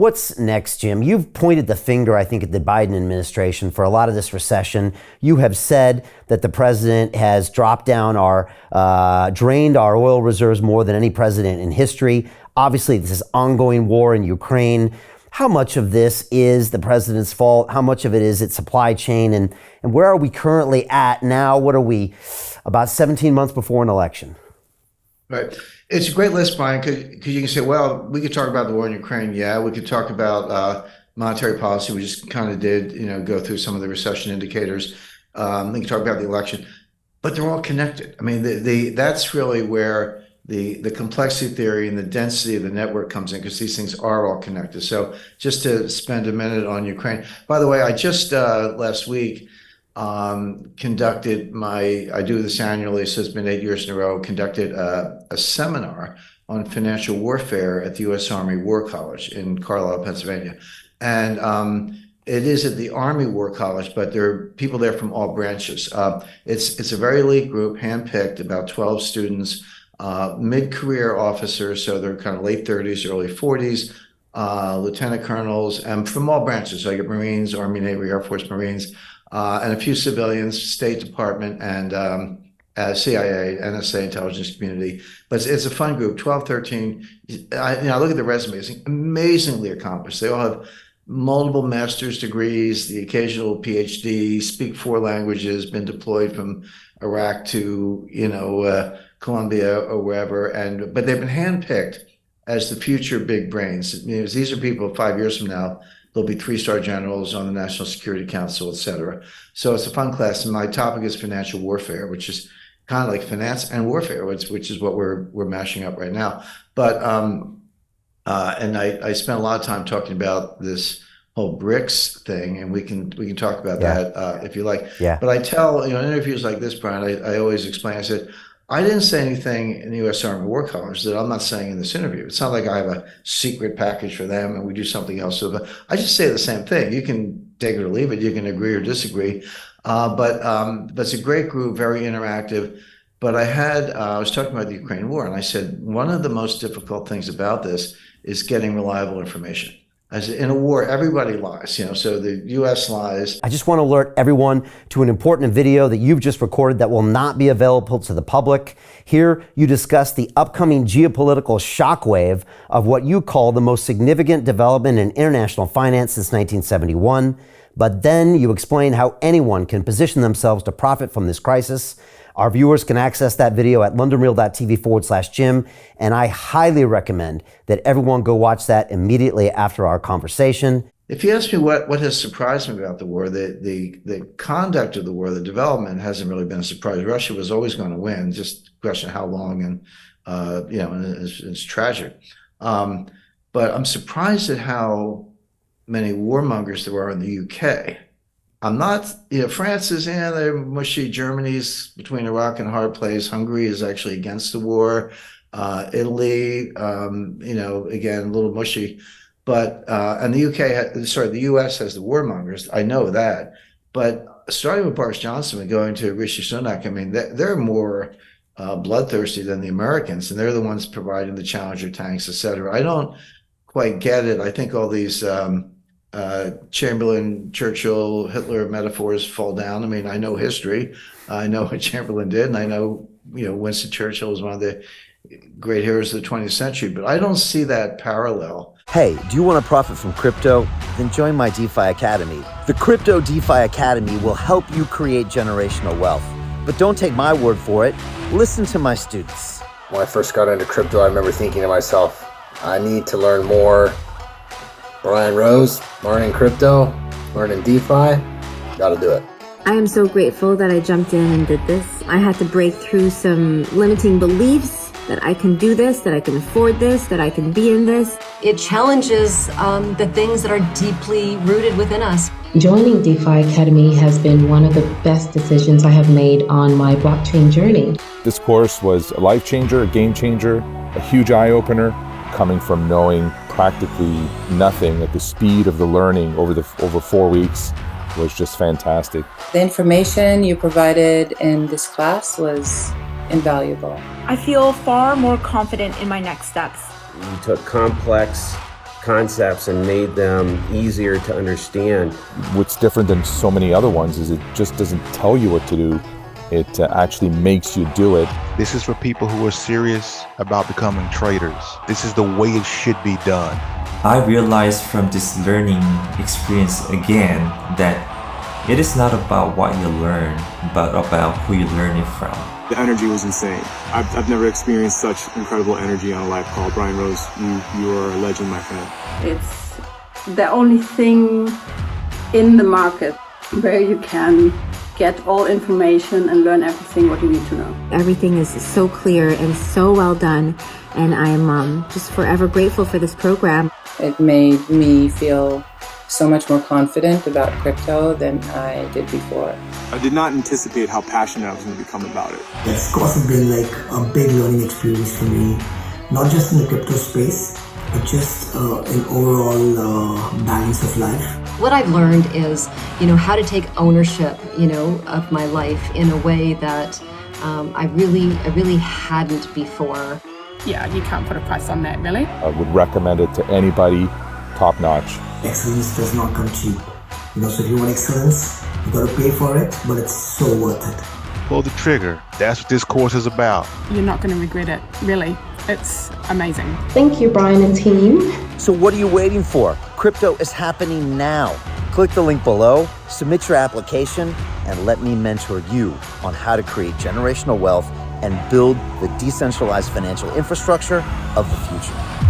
What's next, Jim? You've pointed the finger, I think, at the Biden administration for a lot of this recession. You have said that the president has dropped down drained our oil reserves more than any president in history. Obviously, this is ongoing war in Ukraine. How much of this is the president's fault? How much of it is its supply chain? And where are we currently at now? What are we, about 17 months before an election? Right. It's a great list, Brian, because you can say, well, we could talk about the war in Ukraine. Yeah, we could talk about monetary policy. We just kind of did, go through some of the recession indicators. We can talk about the election, but they're all connected. I mean, that's really where the complexity theory and the density of the network comes in, because these things are all connected. So just to spend a minute on Ukraine. By the way, I just last week conducted I do this annually, so it's been 8 years in a row, conducted a seminar on financial warfare at the U.S. Army War College in Carlisle, Pennsylvania. And it is at the Army War College, but there are people there from all branches. It's a very elite group, handpicked, about 12 students, mid-career officers, so they're kind of late 30s, early 40s, lieutenant colonels, and from all branches. So I get Marines, Army, Navy, Air Force, Marines, and a few civilians, State Department, and CIA, NSA, intelligence community. But it's a fun group, 12, 13. I look at the resumes, amazingly accomplished. They all have multiple master's degrees, the occasional PhD, speak 4 languages, been deployed from Iraq to, Colombia or wherever. But they've been handpicked as the future big brains. These are people 5 years from now, there'll be 3-star generals on the National Security Council, et cetera. So it's a fun class. And my topic is financial warfare, which is kind of like finance and warfare, which is what we're mashing up right now. But and I spent a lot of time talking about this whole BRICS thing, and we can talk about that if you like. Yeah. But I tell, in interviews like this, Brian, I always explain, I said, I didn't say anything in the U.S. Army War College that I'm not saying in this interview. It's not like I have a secret package for them and we do something else. So I just say the same thing. You can take it or leave it. You can agree or disagree. But it's a great group, very interactive. But I was talking about the Ukraine war, and I said, one of the most difficult things about this is getting reliable information. As in a war, everybody lies, so the U.S. lies. I just want to alert everyone to an important video that you've just recorded that will not be available to the public. Here, you discuss the upcoming geopolitical shockwave of what you call the most significant development in international finance since 1971. But then you explain how anyone can position themselves to profit from this crisis. Our viewers can access that video at londonreal.tv/Jim, and I highly recommend that everyone go watch that immediately after our conversation. If you ask me what has surprised me about the war, the conduct of the war, the development hasn't really been a surprise. Russia was always going to win, just a question of how long, and it's tragic. But I'm surprised at how many warmongers there are in the UK. I'm not, France is in, they're mushy. Germany's between a rock and a hard place. Hungary is actually against the war. Italy, again, a little mushy. But, and the US has the warmongers. I know that. But starting with Boris Johnson and going to Rishi Sunak, I mean, they're more bloodthirsty than the Americans, and they're the ones providing the Challenger tanks, et cetera. I don't quite get it. I think all these Chamberlain, Churchill, Hitler metaphors fall down. I mean, I know history. I know what Chamberlain did, and I know, Winston Churchill was one of the great heroes of the 20th century, but I don't see that parallel. Hey, do you want to profit from crypto? Then join my DeFi Academy. The Crypto DeFi Academy will help you create generational wealth. But don't take my word for it. Listen to my students. When I first got into crypto, I remember thinking to myself, I need to learn more. Brian Rose, learning crypto, learning DeFi, gotta do it. I am so grateful that I jumped in and did this. I had to break through some limiting beliefs that I can do this, that I can afford this, that I can be in this. It challenges the things that are deeply rooted within us. Joining DeFi Academy has been one of the best decisions I have made on my blockchain journey. This course was a life changer, a game changer, a huge eye-opener, coming from knowing practically nothing at the speed of the learning over 4 weeks was just fantastic. The information you provided in this class was invaluable. I feel far more confident in my next steps. You took complex concepts and made them easier to understand. What's different than so many other ones is it just doesn't tell you what to do. It actually makes you do it. This is for people who are serious about becoming traders. This is the way it should be done. I realized from this learning experience again that it is not about what you learn, but about who you learn it from. The energy was insane. I've never experienced such incredible energy on a live call. Brian Rose, you are a legend, my friend. It's the only thing in the market where you can get all information and learn everything what you need to know. Everything is so clear and so well done, and I'm just forever grateful for this program. It made me feel so much more confident about crypto than I did before. I did not anticipate how passionate I was going to become about it. It's also been like a big learning experience for me, not just in the crypto space, but just in overall balance of life. What I've learned is, how to take ownership, of my life in a way that I really hadn't before. Yeah, you can't put a price on that, really. I would recommend it to anybody, top notch. Excellence does not come cheap. So if you want excellence, you got to pay for it, but it's so worth it. Pull the trigger. That's what this course is about. You're not going to regret it, really. It's amazing. Thank you, Brian and team. So what are you waiting for? Crypto is happening now. Click the link below, submit your application, and let me mentor you on how to create generational wealth and build the decentralized financial infrastructure of the future.